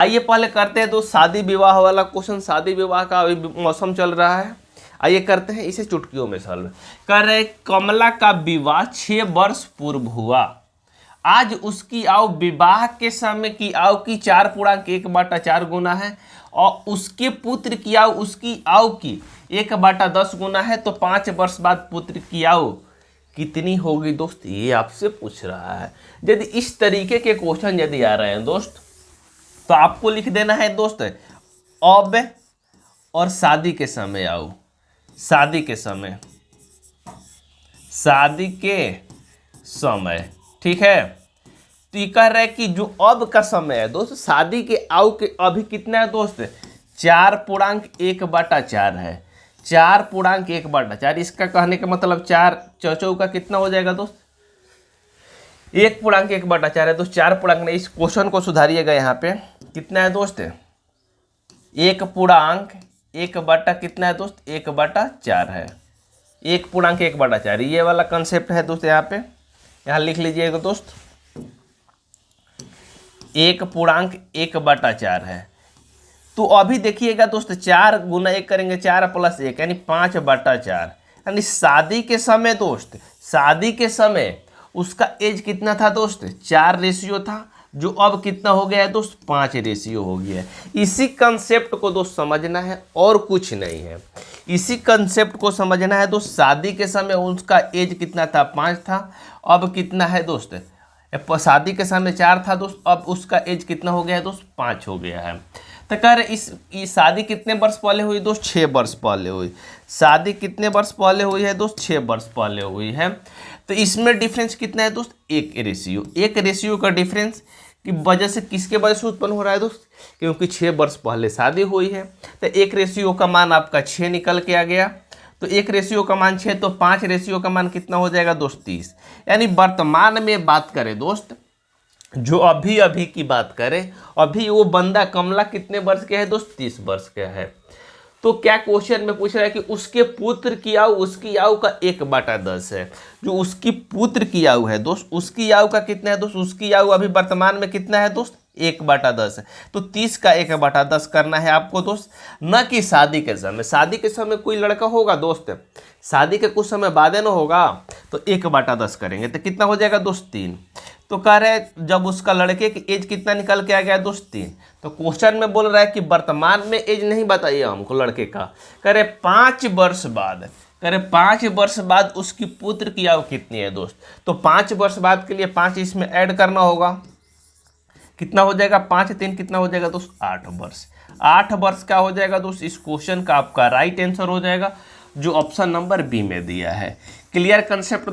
आइए पहले करते हैं दोस्त शादी विवाह वाला क्वेश्चन। शादी विवाह का अभी मौसम चल रहा है, आइए करते हैं इसे चुटकियों में सॉल्व। कर रहे कमला का विवाह 6 वर्ष पूर्व हुआ, आज उसकी आयु विवाह के समय की आयु की 4/1/4 गुना है और उसके पुत्र की आयु उसकी आयु की 1/10 गुना है, तो 5 वर्ष बाद पुत्र की आयु कितनी होगी दोस्त, ये आपसे पूछ रहा है। यदि इस तरीके के क्वेश्चन यदि आ रहे हैं दोस्त, तो आपको लिख देना है दोस्त अब और शादी के समय आयु, शादी के समय, शादी के समय, ठीक है। तो ये कह रहा है कि जो अब का समय है दोस्त, शादी के आयु के अभी कितना है दोस्त, 4/1/4 है, 4/1/4। इसका कहने का मतलब 4 चौचौ का कितना हो जाएगा दोस्त, 1/1/4 है दोस्त। 4 नहीं, इस क्वेश्चन को सुधारिएगा। यहाँ पे कितना है दोस्त, 1/1 कितना है दोस्त, 1/4 है, 1/1/4। ये वाला कंसेप्ट है दोस्त। यहाँ पे यहाँ लिख लीजिएगा दोस्त, 1/1/4 है। तो अभी देखिएगा दोस्त, 4 गुना 1 करेंगे, 4 + 1 यानी 5/4। यानी शादी के समय दोस्त, शादी के समय उसका एज कितना था दोस्त, 4 रेशियो था, जो अब कितना हो गया है दोस्त, 5 रेशियो हो गया है। इसी कंसेप्ट को दोस्त समझना है और कुछ नहीं है। इसी कंसेप्ट को समझना है दोस्त। शादी के समय उसका एज कितना था, 5 था, अब कितना है दोस्त, शादी के समय 4 था दोस्त, अब उसका एज कितना हो गया है दोस्त, 5 हो गया है। तो कह रहे इस शादी कितने वर्ष पहले हुई दोस्त, 6 वर्ष पहले हुई। शादी कितने वर्ष पहले हुई है दोस्त, 6 वर्ष पहले हुई है। तो इसमें डिफरेंस कितना है दोस्त, 1 रेशियो। 1 रेशियो का डिफरेंस की वजह से किसके वजह से उत्पन्न हो रहा है दोस्त, क्योंकि 6 वर्ष पहले शादी हुई है। तो 1 रेशियो का मान आपका 6 निकल के आ गया। तो 1 रेशियो का मान 6, तो 5 रेशियो का मान कितना हो जाएगा दोस्त, 30। यानी वर्तमान में बात करें दोस्त, जो अभी अभी की बात करें, अभी वो बंदा कमला कितने वर्ष के है दोस्त, 30 वर्ष का है। तो क्या क्वेश्चन में पूछ रहा है कि उसके पुत्र की आयु उसकी आयु का 1/10 है। जो उसकी पुत्र की आयु है दोस्त, उसकी आयु का कितना है दोस्त, उसकी आयु अभी वर्तमान में कितना है दोस्त, 1/10 है। तो 30 का 1/10 करना है आपको दोस्त, न कि शादी के समय। शादी के समय कोई लड़का होगा दोस्त, शादी के कुछ समय बाद न होगा, तो 1/10 करेंगे तो कितना हो जाएगा दोस्त, 3। तो कह रहे हैं जब उसका लड़के की एज कितना निकल के आ गया दोस्त, 3। तो क्वेश्चन में बोल रहा है कि वर्तमान में एज नहीं बताइए हमको लड़के का, कह रहे 5 वर्ष बाद, कह रहे 5 वर्ष बाद उसकी पुत्र की आयु कितनी है दोस्त। तो 5 वर्ष बाद के लिए 5 इसमें ऐड करना होगा, कितना हो जाएगा, 5 3 कितना हो जाएगा दोस्त, 8 वर्ष। 8 वर्ष का हो जाएगा दोस्त। इस क्वेश्चन का आपका राइट आंसर हो जाएगा, जो ऑप्शन नंबर बी में दिया है। Clear concept.